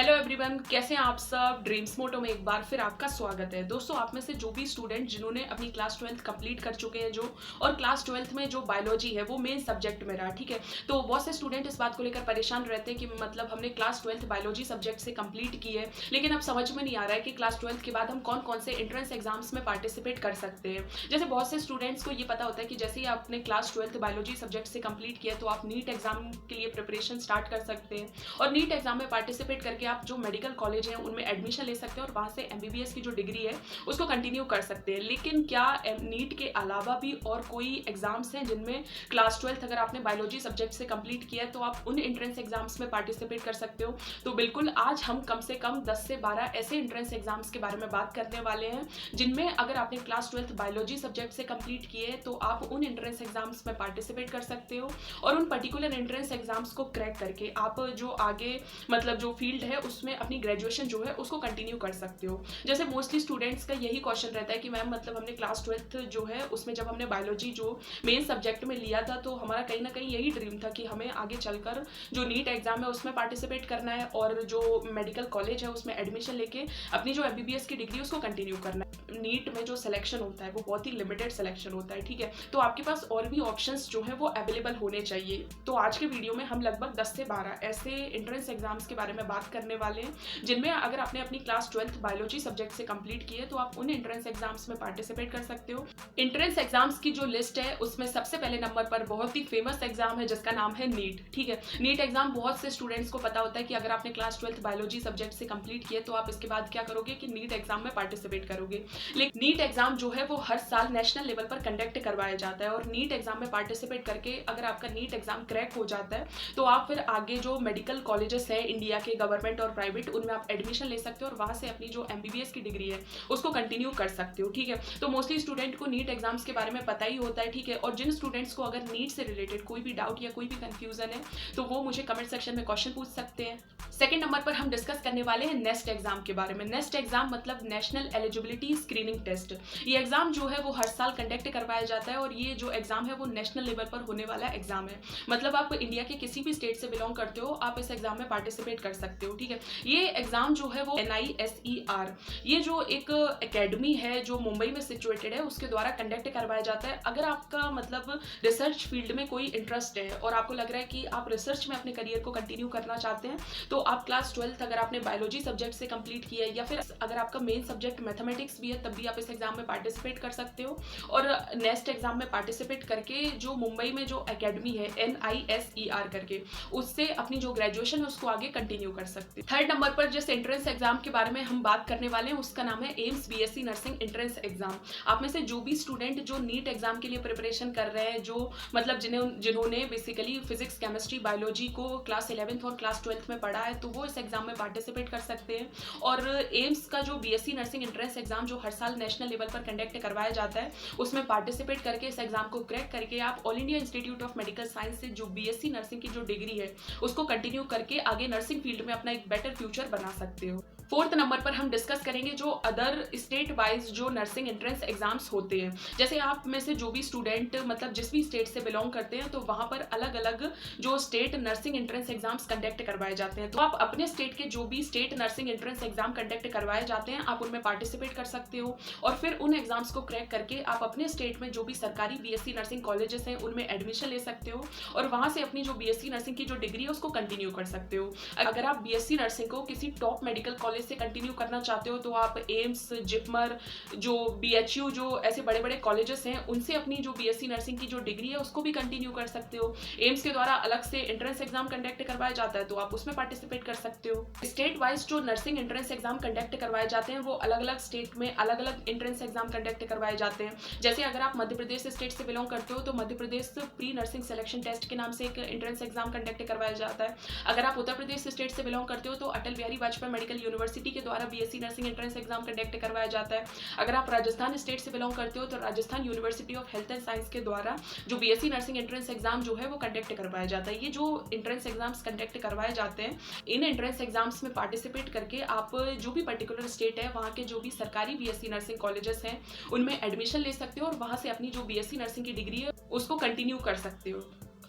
Hello everyone, कैसे हैं आप सब। ड्रीम्स मोटो में एक बार फिर आपका स्वागत है। दोस्तों, आप में से जो भी स्टूडेंट जिन्होंने अपनी क्लास 12th कंप्लीट कर चुके हैं जो और क्लास 12th में जो बायोलॉजी है वो मेन सब्जेक्ट में रहा, ठीक है। तो बहुत से स्टूडेंट इस बात को लेकर परेशान रहते हैं कि मतलब हमने क्लास 12th बायोलॉजी सब्जेक्ट से कंप्लीट की है, लेकिन अब समझ में नहीं आ रहा है कि क्लास 12th के बाद हम कौन कौन से एंट्रेंस एग्जाम्स में पार्टिसिपेट कर सकते हैं। जैसे बहुत से स्टूडेंट्स को ये पता होता है कि जैसे ही आपने क्लास 12th बायोलॉजी सब्जेक्ट से कंप्लीट किया तो आप नीट एग्जाम के लिए प्रिपरेशन स्टार्ट कर सकते हैं और नीट एग्जाम में पार्टिसिपेट करके आप जो मेडिकल कॉलेज है उनमें एडमिशन ले सकते हैं और वहाँ से एमबीबीएस की जो डिग्री है उसको कंटिन्यू कर सकते हैं। लेकिन क्या नीट के अलावा भी और कोई एग्जाम्स हैं जिनमें क्लास 12th अगर आपने बायोलॉजी सब्जेक्ट से कंप्लीट किया है तो आप उन एंट्रेंस एग्जाम्स में पार्टिसिपेट कर सकते हो? तो बिल्कुल, आज हम कम से कम 10 से 12 ऐसे एंट्रेंस एग्जाम्स के बारे में बात करने वाले हैं जिनमें अगर आपने क्लास 12th बायोलॉजी सब्जेक्ट से कंप्लीट किए है तो आप उन एंट्रेंस एग्जाम्स में पार्टिसिपेट कर सकते हो और उन पर्टिकुलर एंट्रेंस एग्जाम्स को क्रैक करके आप जो आगे मतलब जो फील्ड है उसमें अपनी ग्रेजुएशन जो है उसको कंटिन्यू कर सकते हो। जैसे मोस्टली स्टूडेंट्स का यही क्वेश्चन रहता है कि मैम मतलब हमने क्लास 12th जो है उसमें जब हमने बायोलॉजी जो मेन सब्जेक्ट में लिया था तो हमारा कहीं ना कहीं यही ड्रीम था कि हमें आगे चलकर जो नीट एग्जाम है उसमें पार्टिसिपेट करना है और जो मेडिकल कॉलेज है उसमें एडमिशन लेके अपनी जो एमबीबीएस की डिग्री उसको कंटिन्यू करना है। नीट में जो सिलेक्शन होता है वो बहुत ही लिमिटेड सिलेक्शन होता है, ठीक है। तो आपके पास और भी ऑप्शंस जो है वो अवेलेबल होने चाहिए। तो आज के वीडियो में हम लगभग 10 से 12 ऐसे एंट्रेंस एग्जाम्स के बारे में बात करने वाले हैं जिनमें अगर आपने अपनी क्लास 12th बायोलॉजी सब्जेक्ट से कंप्लीट की है तो आप उन एंट्रेंस एग्जाम्स में पार्टिसिपेट कर सकते हो। एंट्रेंस एग्जाम्स की जो लिस्ट है उसमें सबसे पहले नंबर पर बहुत ही फेमस एग्जाम है जिसका नाम है नीट, ठीक है। नीट एग्जाम बहुत से स्टूडेंट्स को पता होता है कि अगर आपने क्लास 12th बायोलॉजी सब्जेक्ट से कंप्लीट किया तो आप इसके बाद क्या करोगे कि नीट एग्जाम में पार्टिसिपेट करोगे। लेकिन नीट एग्जाम जो है वो हर साल नेशनल लेवल पर कंडक्ट करवाया जाता है और नीट एग्जाम में पार्टिसिपेट करके अगर आपका नीट एग्जाम क्रैक हो जाता है तो आप फिर आगे जो मेडिकल कॉलेजेस है इंडिया के गवर्नमेंट और प्राइवेट उनमें आप एडमिशन ले सकते हो और वहां से अपनी जो एमबीबीएस की डिग्री है उसको कंटिन्यू कर सकते हो, ठीक है। तो मोस्टली स्टूडेंट को नीट एग्जाम्स के बारे में पता ही होता है, ठीक है। और जिन स्टूडेंट्स को अगर नीट से रिलेटेड कोई भी डाउट या कोई भी कंफ्यूजन है तो वो मुझे कमेंट सेक्शन में क्वेश्चन पूछ सकते हैं। सेकंड नंबर पर हम डिस्कस करने वाले हैं नेस्ट एग्जाम के बारे में। नेस्ट एग्जाम मतलब नेशनल एलिजिबिलिटी स्क्रीनिंग टेस्ट। ये एग्जाम जो है वो हर साल कंडक्ट करवाया जाता है और ये जो एग्जाम है वो नेशनल लेवल पर होने वाला एग्जाम है। मतलब आप इंडिया के किसी भी स्टेट से बिलोंग करते हो आप इस एग्जाम में पार्टिसिपेट कर सकते हो, ठीक है। ये एग्जाम जो है वो NISER ये जो एक एकेडमी है जो मुंबई में सिचुएटेड है उसके द्वारा कंडक्ट करवाया जाता है। अगर आपका मतलब रिसर्च फील्ड में कोई इंटरेस्ट है और आपको लग रहा है कि आप रिसर्च में अपने करियर को कंटिन्यू करना चाहते हैं तो आप क्लास 12th अगर आपने बायोलॉजी सब्जेक्ट से कंप्लीट किया है या फिर अगर आपका मेन सब्जेक्ट मैथमेटिक्स भी है तब भी आप इस एग्जाम में पार्टिसिपेट कर सकते हो और नेक्स्ट एग्जाम में पार्टिसिपेट करके जो मुंबई में जो एकेडमी है NISER करके उससे अपनी जो ग्रेजुएशन है उसको आगे कंटिन्यू कर सकते हैं। थर्ड नंबर पर जिस एंट्रेंस एग्जाम के बारे में हम बात करने वाले हैं उसका नाम है AIIMS BSc nursing entrance exam. आप में से जो भी स्टूडेंट जो नीट एग्जाम के लिए प्रिपरेशन कर रहे हैं जो मतलब जिन्होंने बेसिकली फिजिक्स केमिस्ट्री बायोलॉजी को क्लास 11th और क्लास 12th में पढ़ा है तो वो इस एग्जाम में पार्टिसिपेट कर सकते हैं। और एम्स का जो BSc नर्सिंग एंट्रेंस एग्जाम जो हर साल नेशनल लेवल पर कंडक्ट करवाया जाता है उसमें पार्टिसिपेट करके इस एग्जाम को क्रैक करके आप all India institute of medical science से जो BSc नर्सिंग की जो डिग्री है उसको कंटिन्यू करके आगे नर्सिंग फील्ड में अपना एक बेटर फ्यूचर बना सकते हो। फोर्थ नंबर पर हम डिस्कस करेंगे जो अदर स्टेट वाइज जो नर्सिंग एंट्रेंस एग्जाम्स होते हैं। जैसे आप में से जो भी स्टूडेंट मतलब जिस भी स्टेट से बिलोंग करते हैं तो वहां पर अलग अलग जो state nursing entrance exams conduct करवाए जाते हैं। तो आप अपने स्टेट के जो भी state nursing entrance exam conduct करवाए जाते हैं आप उनमें पार्टिसिपेट कर सकते हो और फिर उन एग्जाम्स को क्रैक करके आप अपने स्टेट में जो भी सरकारी BSc नर्सिंग कॉलेजेस हैं उनमें एडमिशन ले सकते हो और वहां से अपनी जो BSc नर्सिंग की जो डिग्री है उसको कंटिन्यू कर सकते हो। अगर आप BSc नर्सिंग को किसी टॉप मेडिकल कॉलेज से कंटिन्यू करना चाहते हो तो आप एम्स जिपमर जो BHU जो ऐसे बड़े बड़े कॉलेजेस हैं उनसे अपनी जो BSc नर्सिंग की जो डिग्री है उसको भी कंटिन्यू कर सकते हो। एम्स के द्वारा अलग से एंट्रेंस एग्जाम कंडक्ट करवाया जाता है तो आप उसमें पार्टिसिपेट कर सकते हो। स्टेट वाइज जो नर्सिंग एंट्रेंस एग्जाम कंडक्ट करवाए जाते हैं वो अलग अलग स्टेट में अलग अलग एंट्रेंस एग्जाम कंडक्ट करवाए जाते हैं। जैसे अगर आप मध्य प्रदेश स्टेट से बिलोंग करते हो तो Madhya Pradesh pre nursing selection test के नाम से एक एंट्रेंस एग्जाम कंडक्ट करवाया जाता है। अगर आप उत्तर प्रदेश स्टेट से बिलोंग करते हो तो अटल बिहारी वाजपेयी मेडिकल यूनिवर्सिटी के द्वारा BSc nursing entrance exam conduct करवाया जाता है। अगर आप राजस्थान स्टेट से बिलोंग करते हो तो Rajasthan university of health and science के द्वारा जो BSc नर्सिंग एंट्रेंस एग्जाम जो है वो कंडक्ट करवाया जाता है। ये जो एंट्रेंस एग्जाम्स कंडक्ट करवाए जाते हैं इन एंट्रेंस एग्जाम्स में पार्टिसिपेट करके आप जो भी पर्टिकुलर स्टेट है वहाँ के जो भी सरकारी BSc नर्सिंग कॉलेजेस हैं उनमें एडमिशन ले सकते हो और वहाँ से अपनी जो BSc नर्सिंग की डिग्री है उसको कंटिन्यू कर सकते हो।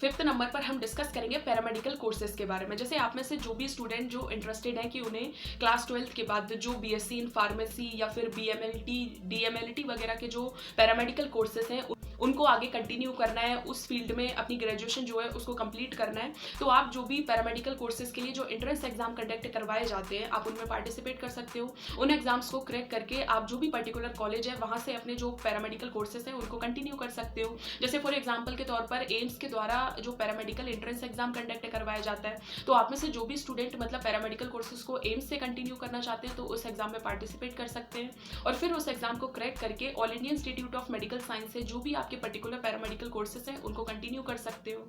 5th नंबर पर हम डिस्कस करेंगे पैरामेडिकल कोर्सेज के बारे में। जैसे आप में से जो भी स्टूडेंट जो इंटरेस्टेड है कि उन्हें क्लास 12th के बाद जो बीएससी इन फार्मेसी या फिर बीएमएलटी डीएमएलटी वगैरह के जो पैरामेडिकल कोर्सेज हैं उनको आगे कंटिन्यू करना है, उस फील्ड में अपनी ग्रेजुएशन जो है उसको कंप्लीट करना है, तो आप जो भी पैरामेडिकल कोर्सेज के लिए जो एंट्रेंस एग्जाम कंडक्ट करवाए जाते हैं आप उनमें पार्टिसिपेट कर सकते हो। उन एग्जाम्स को क्रैक करके आप जो भी पर्टिकुलर कॉलेज है वहाँ से अपने जो पैरामेडिकल कोर्सेज हैं उनको कंटिन्यू कर सकते हो। जैसे फॉर एग्जाम्पल के तौर पर एम्स के द्वारा जो पैरामेडिकल एंट्रेंस एग्जाम कंडक्ट करवाया जाता है, तो आप में से जो भी स्टूडेंट मतलब पैरामेडिकल कोर्सेज को एम्स से कंटिन्यू करना चाहते हैं तो उस एग्जाम में पार्टिसिपेट कर सकते हैं और फिर उस एग्जाम को क्रैक करके all India institute of medical science से जो भी आपके पर्टिकुलर पैरामेडिकल कोर्सेज हैं उनको कंटिन्यू कर सकते हो।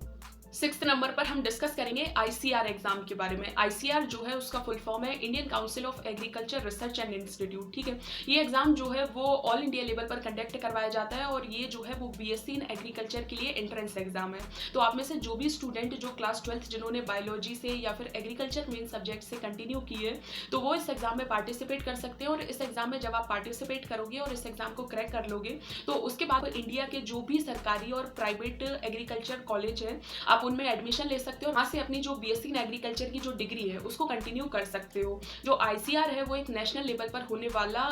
6th नंबर पर हम डिस्कस करेंगे आईसीआर एग्जाम के बारे में। आईसीआर जो है उसका फुल फॉर्म है Indian council of agriculture research and institute. ठीक है, ये एग्जाम जो है वो ऑल इंडिया लेवल पर कंडक्ट करवाया जाता है और ये जो है वो बीएससी इन एग्रीकल्चर के लिए एंट्रेंस एग्जाम है। तो आप में से जो भी स्टूडेंट जो क्लास 12th जिन्होंने बायोलॉजी से या फिर एग्रीकल्चर मेन सब्जेक्ट से कंटिन्यू किए तो वो इस एग्जाम में पार्टिसिपेट कर सकते हैं और इस एग्जाम में जब आप पार्टिसिपेट करोगे और इस एग्जाम को क्रैक कर लोगे तो उसके बाद इंडिया के जो भी सरकारी और प्राइवेट एग्रीकल्चर कॉलेज है आप उनमें एडमिशन ले सकते हो, वहाँ से अपनी जो बीएससी इन एग्रीकल्चर की जो डिग्री है उसको कंटिन्यू कर सकते हो। जो आईसीआर है वो एक नेशनल लेवल पर होने वाला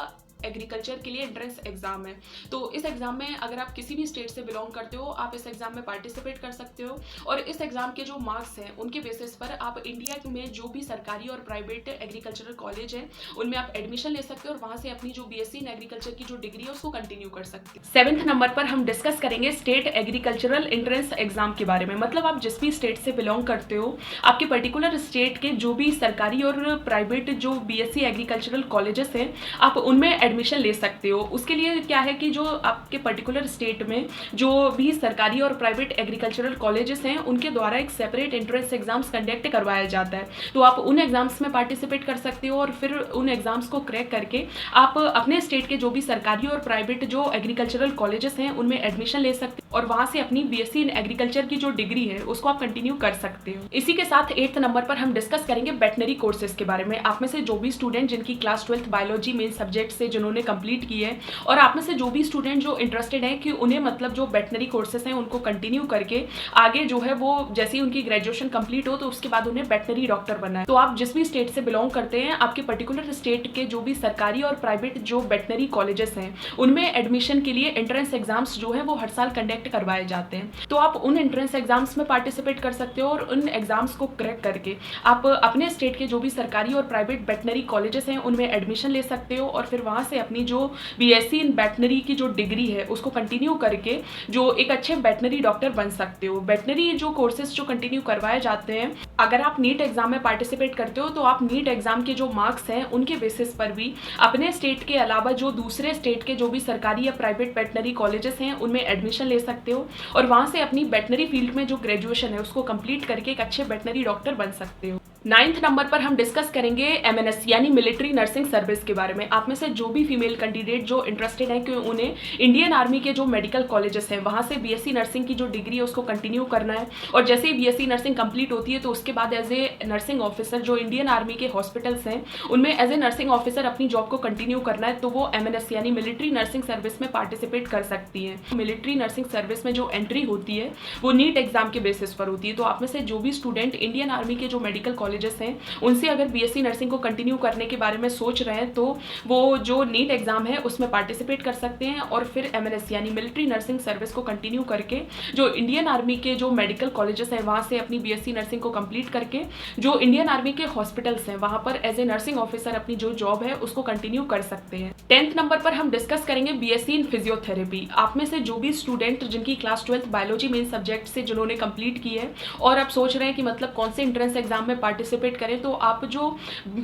एग्रीकल्चर के लिए एंट्रेंस एग्जाम है। तो इस एग्जाम में अगर आप किसी भी स्टेट से बिलोंग करते हो आप इस एग्जाम में पार्टिसिपेट कर सकते हो और इस एग्जाम के जो मार्क्स हैं उनके बेसिस पर आप इंडिया में जो भी सरकारी और प्राइवेट एग्रीकल्चरल कॉलेज है उनमें आप एडमिशन ले सकते हो और वहां से अपनी जो बीएससी इन एग्रीकल्चर की जो डिग्री है उसको कंटिन्यू कर सकते हो। 7th नंबर पर हम डिस्कस करेंगे स्टेट एग्रीकल्चरल एंट्रेंस एग्जाम के बारे में। मतलब आप जिस भी स्टेट से बिलोंग करते हो आपके पर्टिकुलर स्टेट के जो भी सरकारी और प्राइवेट जो बीएससी एग्रीकल्चरल कॉलेजेस हैं आप उनमें एडमिशन ले सकते हो। उसके लिए क्या है कि जो आपके पर्टिकुलर स्टेट में जो भी सरकारी और प्राइवेट एग्रीकल्चरल कॉलेजेस हैं उनके द्वारा एक सेपरेट एंट्रेंस एग्जाम्स कंडक्ट करवाया जाता है, तो आप उन एग्जाम्स में पार्टिसिपेट कर सकते हो और फिर उन एग्जाम्स को क्रैक करके आप अपने स्टेट के जो भी सरकारी और प्राइवेट जो एग्रीकल्चरल कॉलेजेस हैं उनमें एडमिशन ले सकते हो और वहां से अपनी बीएससी इन एग्रीकल्चर की जो डिग्री है उसको आप कंटिन्यू कर सकते हो। इसी के साथ 8th नंबर पर हम डिस्कस करेंगे वेटनरी कोर्सेज के बारे में। आप में से जो भी स्टूडेंट जिनकी class 12th biology main subject से जिन्होंने कंप्लीट की है और आप में से जो भी स्टूडेंट जो इंटरेस्टेड है कि उन्हें मतलब जो वेटनरी कोर्सेज हैं उनको कंटिन्यू करके आगे जो है वो जैसे ही उनकी ग्रेजुएशन कंप्लीट हो तो उसके बाद उन्हें वेटनरी डॉक्टर बनना है। तो आप जिस भी स्टेट से बिलोंग करते हैं आपके पर्टिकुलर स्टेट के जो भी सरकारी और प्राइवेट जो वेटनरी कॉलेजेस हैं उनमें एडमिशन के लिए एंट्रेंस एग्जाम्स जो है वो हर साल कंडक्ट करवाए जाते हैं, तो आप उन एंट्रेंस एग्जाम्स में पार्टिसिपेट कर सकते हो और उन एग्जाम्स को क्रैक करके आप अपने स्टेट के जो भी सरकारी और प्राइवेट वेटनरी कॉलेजेस हैं उनमें एडमिशन ले सकते हो और फिर वहां से अपनी जो बीएससी इन वेटनरी की जो डिग्री है उसको कंटिन्यू करके जो एक अच्छे वेटनरी डॉक्टर बन सकते हो। वेटनरी जो कोर्सेज जो कंटिन्यू करवाए जाते हैं, अगर आप नीट एग्जाम में पार्टिसिपेट करते हो तो आप नीट एग्जाम के जो मार्क्स हैं उनके बेसिस पर भी अपने स्टेट के अलावा जो दूसरे स्टेट के जो भी सरकारी या प्राइवेट वेटनरी कॉलेजेस हैं उनमें एडमिशन ले सकते हो और वहां से अपनी वेटनरी फील्ड में जो ग्रेजुएशन है उसको कंप्लीट करके एक अच्छे वेटनरी डॉक्टर बन सकते हो। 9th नंबर पर हम डिस्कस करेंगे एमएनएस यानी मिलिट्री नर्सिंग सर्विस के बारे में। आप में से जो भी फीमेल कैंडिडेट जो इंटरेस्टेड है कि उन्हें इंडियन आर्मी के जो मेडिकल कॉलेजेस हैं वहां से बीएससी नर्सिंग की जो डिग्री है उसको कंटिन्यू करना है और जैसे ही बीएससी नर्सिंग कंप्लीट होती है तो उसके बाद एज ए नर्सिंग ऑफिसर जो इंडियन आर्मी के हॉस्पिटल्स हैं उनमें एज ए नर्सिंग ऑफिसर अपनी जॉब को कंटिन्यू करना है, तो वो एमएनएस यानी मिलिट्री नर्सिंग सर्विस में पार्टिसिपेट कर सकती है। मिलिट्री नर्सिंग सर्विस में जो एंट्री होती है वो नीट एग्जाम के बेसिस पर होती है, तो आप में से जो भी स्टूडेंट इंडियन आर्मी के जो मेडिकल कॉलेजेस हैं उनसे अगर बीएससी नर्सिंग को कंटिन्यू करने के बारे में सोच रहे हैं तो वो जो नीट एग्जाम है उसमें पार्टिसिपेट कर सकते हैं और फिर एमएनएस यानी मिलिट्री नर्सिंग सर्विस को कंटिन्यू करके जो इंडियन आर्मी के जो मेडिकल कॉलेजेस हैं वहां से अपनी बीएससी नर्सिंग को कंप्लीट करके जो इंडियन आर्मी के हॉस्पिटल्स हैं वहां पर एज ए नर्सिंग ऑफिसर अपनी जो जॉब है उसको कंटिन्यू कर सकते हैं। 10th नंबर पर हम डिस्कस करेंगे बीएससी इन फिजियोथेरेपी। आप में से जो भी स्टूडेंट जिनकी class 12th biology main subject से जिन्होंने कंप्लीट की है और आप सोच रहे हैं कि मतलब कौन से एंट्रेंस एग्जाम में पार्टिसिपेट करें, तो आप जो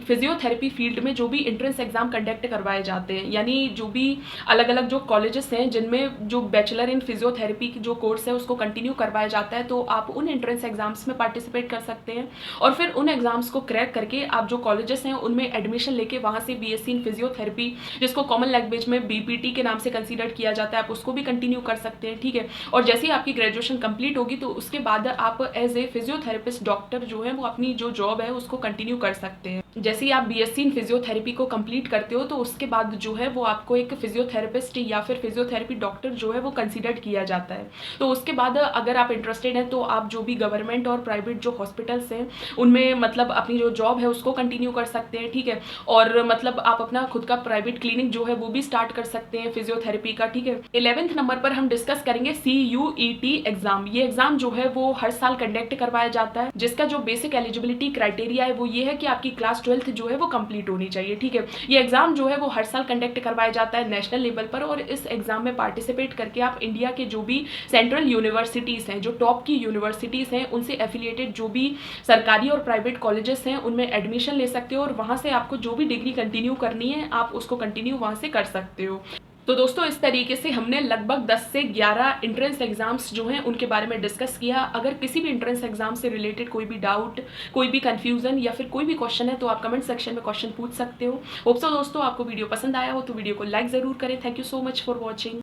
फिजियोथेरेपी फील्ड में जो भी एंट्रेंस एग्जाम कंडक्ट करवाए जाते हैं यानी जो भी अलग अलग जो कॉलेजेस हैं जिनमें जो बैचलर इन फिजियोथेरेपी की जो कोर्स है उसको कंटिन्यू करवाया जाता है, तो आप उन एंट्रेंस एग्जाम्स में पार्टिसिपेट कर सकते हैं और फिर उन एग्जाम्स को क्रैक करके आप जो कॉलेजेस हैं उनमें एडमिशन लेके वहां से बीएससी इन फिजियोथेरेपी जिसको कॉमन लैंग्वेज में बीपीटी के नाम से कंसीडर किया जाता है आप उसको भी कंटिन्यू कर सकते हैं। ठीक है, और जैसे ही आपकी ग्रेजुएशन कंप्लीट होगी तो उसके बाद आप एज ए फिजियोथेरेपिस्ट डॉक्टर जो है वो अपनी जो जॉब है उसको कंटिन्यू कर सकते हैं। जैसे ही आप बीएससी इन फिजियोथेरेपी को कंप्लीट करते हो तो उसके बाद जो है वो आपको एक फिजियोथेरेपिस्ट या फिर फिजियोथेरेपी डॉक्टर जो है वो कंसीडर किया जाता है। तो उसके बाद अगर आप इंटरेस्टेड हैं तो आप जो भी गवर्नमेंट और प्राइवेट जो हॉस्पिटल्स हैं उनमें मतलब अपनी जो जॉब है उसको कंटिन्यू कर सकते हैं, ठीक है। और मतलब आप अपना खुद का प्राइवेट क्लिनिक जो है वो भी स्टार्ट कर सकते हैं फिजियोथेरेपी का, ठीक है। 11th नंबर पर हम डिस्कस करेंगे CUET एग्जाम। ये एग्जाम जो है वो हर साल कंडक्ट करवाया जाता है, जिसका जो बेसिक एलिजिबिलिटी क्राइटेरिया है वो ये है कि आपकी क्लास 12th जो है वो कंप्लीट होनी चाहिए, ठीक है। ये एग्जाम जो है वो हर साल कंडक्ट करवाया जाता है नेशनल लेवल पर, और इस एग्जाम में पार्टिसिपेट करके आप इंडिया के जो भी सेंट्रल यूनिवर्सिटीज़ हैं, जो टॉप की यूनिवर्सिटीज़ हैं, उनसे एफिलिएटेड जो भी सरकारी और प्राइवेट कॉलेजेस हैं उनमें एडमिशन ले सकते हो, और वहाँ से आपको जो भी डिग्री कंटिन्यू करनी है आप उसको कंटिन्यू वहाँ से कर सकते हो। तो दोस्तों इस तरीके से हमने लगभग 10 से 11 एंट्रेंस एग्जाम्स जो हैं उनके बारे में डिस्कस किया। अगर किसी भी एंट्रेंस एग्जाम से रिलेटेड कोई भी डाउट, कोई भी कंफ्यूजन या फिर कोई भी क्वेश्चन है तो आप कमेंट सेक्शन में क्वेश्चन पूछ सकते हो। होप सो दोस्तों आपको वीडियो पसंद आया हो तो वीडियो को लाइक ज़रूर करें। Thank you so much for watching.